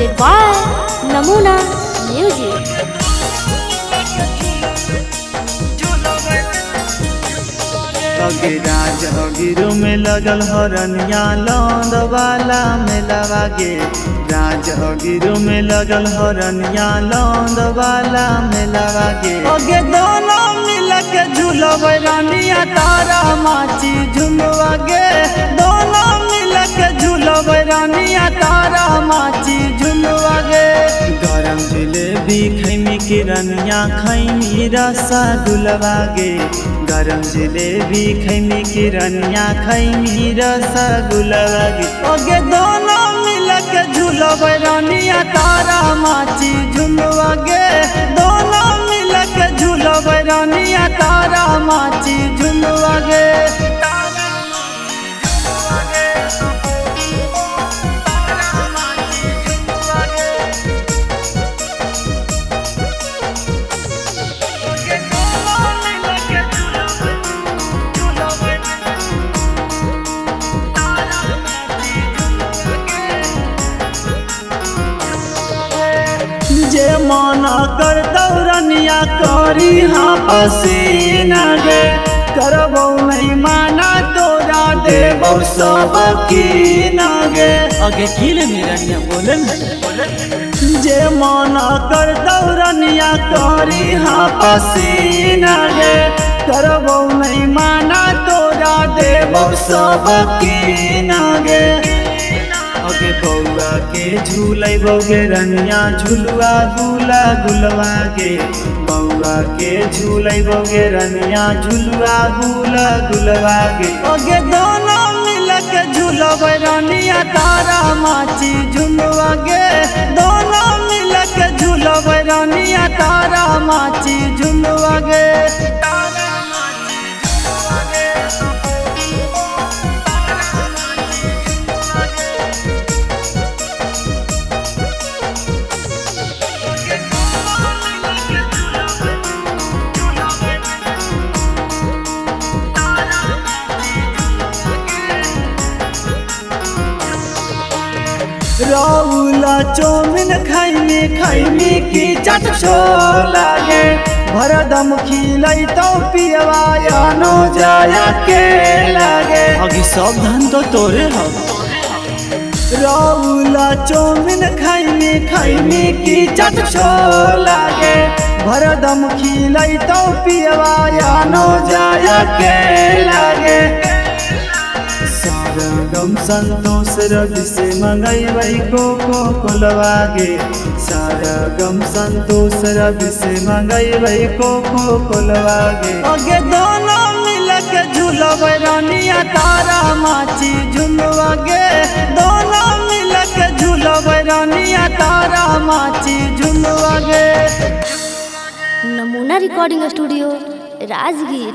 presented by Namuna Music. राज अगिरो में लगल hernia लौंद वाला मेलावा गे। राज अगिरो में लगल हरनिया लौंद वाला मेलावा गे। अगे दोनों मिल के झूलब रानिया तारा माची झुलवा गे। दोनों मिल के झूलब रानिया तारा माची झुलवा गे। गरम जिलेबी खैमी की रनिया खैमी रसगुल्ला गे। गरम जिलेबी खैमी की रनिया खैमी रसगुल्ला गे। ओगे दोनों मिल के झूलब रानिया तारा माची झुलवा गे। दोनों मिल के झूलब रानिया तारा माची झुलवा गे। जे माना कर दौरनिया करी हाँ पसीना गे। करबो नहीं माना तोरा देबो सब की ना गे। आगे किले मेरनिया बोले जे माना कर दौरनिया करी हाँ पसीना गे। करबो नहीं माना तोरा देबो सब की ना गे। अगे बौआ के झूलै बौगे रनिया झुलवा गुला गुलवा गे। बौआ के झूलै बौगे रनिया झुलवा गुला गुलवा गे। अगे दोनों मिल के झूलब रनिया तारा माची झुलवा गे। दोनों मिल के झूलब रनिया तारा माची झुलवा गे। रौला चौमिन खैमी खैमी की चट छोला गे। भरदम खिलै तो पियवा यानो जाया के लागे। अगी सब धन तो तोरे हो। रौला चौमिन खैमी खैमी की चट छोला गे। भरदम खिलै तो पियवा यानो जाया के लागे। सारगम संतोष रवि से मंगैबै कोको कोलवा गे। सारगम संतोष रवि से मंगैबै कोको कोलवा गे। अगे दोनों मिल के झूलब रानिया तारा माची झुलवा गे। दोनों मिल के झूलब रानिया तारा माची झुलवा गे। नमूना रिकॉर्डिंग स्टूडियो राजगीर।